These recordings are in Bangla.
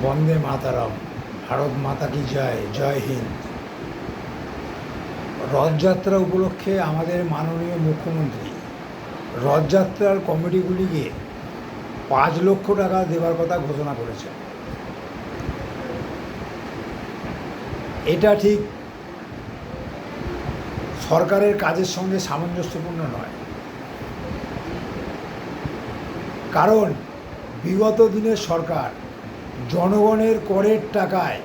বন্দে মাতারাম, ভারত মাতা কি জয়, জয় হিন্দ। রথযাত্রা উপলক্ষে আমাদের মাননীয় মুখ্যমন্ত্রী রথযাত্রার কমিটিগুলিকে 5 লক্ষ টাকা দেওয়ার কথা ঘোষণা করেছে। এটা ঠিক সরকারের কাজের সঙ্গে সামঞ্জস্যপূর্ণ নয়। কারণ বিগত দিনের সরকার জনগণের করের টাকায়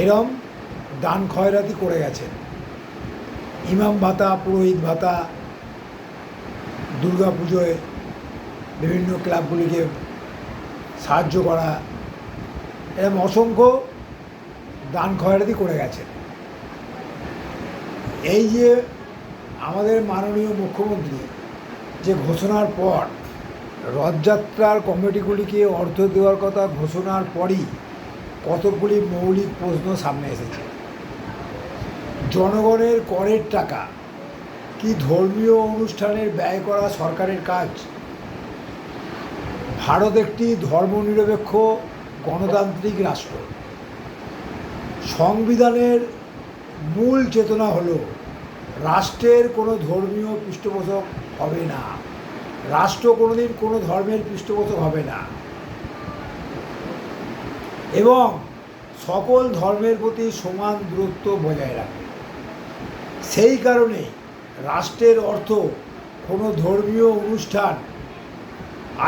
এরম দান খয়রাতি করে গেছেন। ইমাম ভাতা, পুরোহিত ভাতা, দুর্গা পুজোয় বিভিন্ন ক্লাবগুলিকে সাহায্য করা, এরকম অসংখ্য দান খয়রাতি করে গেছেন। এই যে আমাদের মাননীয় মুখ্যমন্ত্রী যে ঘোষণার পর রথযাত্রার কমিটিগুলিকে অর্থ দেওয়ার কথা ঘোষণার পরই কতকগুলি মৌলিক প্রশ্ন সামনে এসেছে। জনগণের করের টাকা কি ধর্মীয় অনুষ্ঠানের ব্যয় করা সরকারের কাজ? ভারত একটি ধর্মনিরপেক্ষ গণতান্ত্রিক রাষ্ট্র। সংবিধানের মূল চেতনা হলো রাষ্ট্রের কোনো ধর্মীয় পৃষ্ঠপোষক হবে না, রাষ্ট্র কোনোদিন কোনো ধর্মের পৃষ্ঠপোষক হবে না এবং সকল ধর্মের প্রতি সমান দূরত্ব বজায় রাখবে। সেই কারণে রাষ্ট্রের অর্থ কোনো ধর্মীয় অনুষ্ঠান,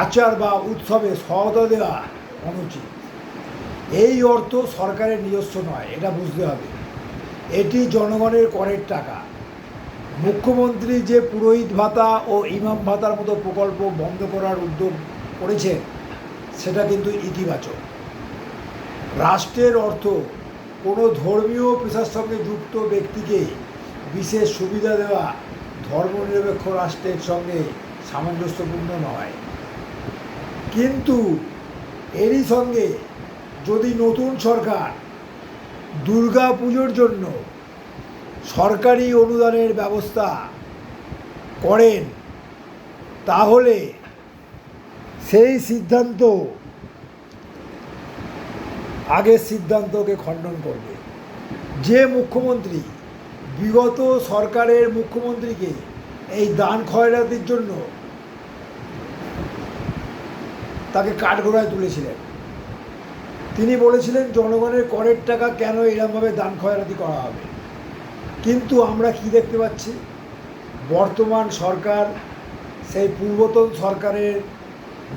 আচার বা উৎসবে সহায়তা দেওয়া অনুচিত। এই অর্থ সরকারের নিজস্ব নয়, এটা বুঝতে হবে। এটি জনগণের করের টাকা। মুখ্যমন্ত্রী যে পুরোহিত ভাতা ও ইমাম ভাতার মতো প্রকল্প বন্ধ করার উদ্যোগ করেছেন সেটা কিন্তু ইতিবাচক। রাষ্ট্রের অর্থ কোনো ধর্মীয় পেশার সঙ্গে যুক্ত ব্যক্তিকে বিশেষ সুবিধা দেওয়া ধর্মনিরপেক্ষ রাষ্ট্রের সঙ্গে সামঞ্জস্যপূর্ণ নয়। কিন্তু এরই সঙ্গে যদি নতুন সরকার দুর্গা পুজোর জন্য সরকারি অনুদানের ব্যবস্থা করেন তাহলে সেই সিদ্ধান্ত আগের সিদ্ধান্তকে খণ্ডন করবে। যে মুখ্যমন্ত্রী বিগত সরকারের মুখ্যমন্ত্রীকে এই দান খয়রাতির জন্য তাকে কাঠগড়ায় তুলেছিলেন, তিনি বলেছিলেন জনগণের করের টাকা কেন এরকমভাবে দান খয়রাতি করা হবে। কিন্তু আমরা কি দেখতে পাচ্ছি? বর্তমান সরকার সেই পূর্বতন সরকারের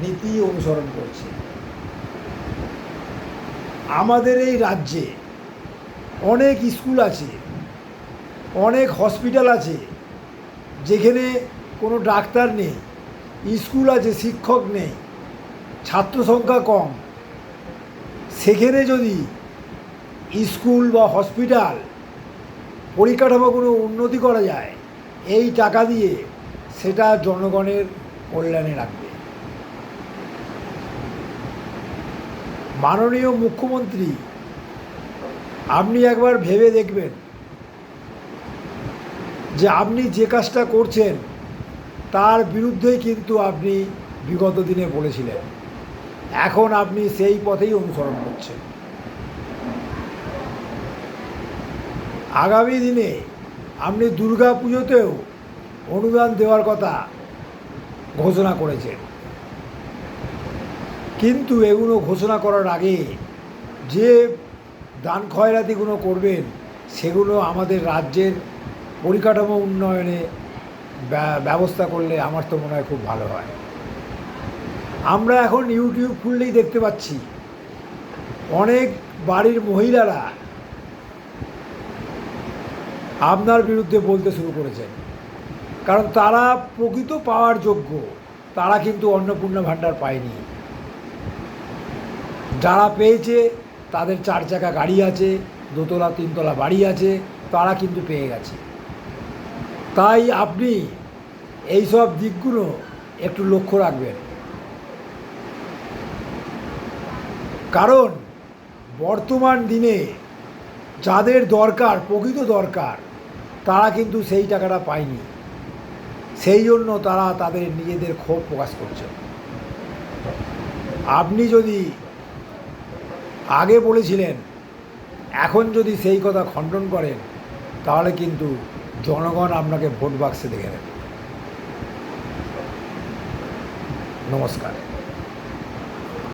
নীতি অনুসরণ করছে। আমাদের এই রাজ্যে অনেক স্কুল আছে, অনেক হসপিটাল আছে যেখানে কোনো ডাক্তার নেই, স্কুল আছে শিক্ষক নেই, ছাত্র সংখ্যা কম। সেখানে যদি স্কুল বা হসপিটাল পরিকাঠামোগুলো উন্নতি করা যায়, এই টাকা দিয়ে সেটা জনগণের কল্যাণে রাখবে। মাননীয় মুখ্যমন্ত্রী, আপনি একবার ভেবে দেখবেন যে আপনি যে কাজটা করছেন তার বিরুদ্ধেই কিন্তু আপনি বিগত দিনে বলেছিলেন, এখন আপনি সেই পথেই অনুসরণ করছেন। আগামী দিনে আপনি দুর্গা পুজোতেও অনুদান দেওয়ার কথা ঘোষণা করেছেন, কিন্তু এগুলো ঘোষণা করার আগে যে দান খয়রাতিগুলো করবেন সেগুলো আমাদের রাজ্যের পরিকাঠামো উন্নয়নে ব্যবস্থা করলে আমার তো মনে হয় খুব ভালো হয়। আমরা এখন ইউটিউব খুললেই দেখতে পাচ্ছি অনেক বাড়ির মহিলারা আপনার বিরুদ্ধে বলতে শুরু করেছেন, কারণ তারা প্রকৃত পাওয়ার যোগ্য, তারা কিন্তু অন্নপূর্ণা ভাণ্ডার পায়নি। যারা পেয়েছে তাদের 4 চাকা গাড়ি আছে, 2তলা 3তলা বাড়ি আছে, তারা কিন্তু পেয়ে গেছে। তাই আপনি এই সব দিকগুলো একটু লক্ষ্য রাখবেন, কারণ বর্তমান দিনে যাদের দরকার, প্রকৃত দরকার, তারা কিন্তু সেই টাকাটা পায়নি। সেই জন্য তারা তাদের নিজেদের ক্ষোভ প্রকাশ করছে। আপনি যদি আগে বলেছিলেন, এখন যদি সেই কথা খণ্ডন করেন, তাহলে কিন্তু জনগণ আপনাকে ভোট বাক্সে দেখে নেবে। নমস্কার।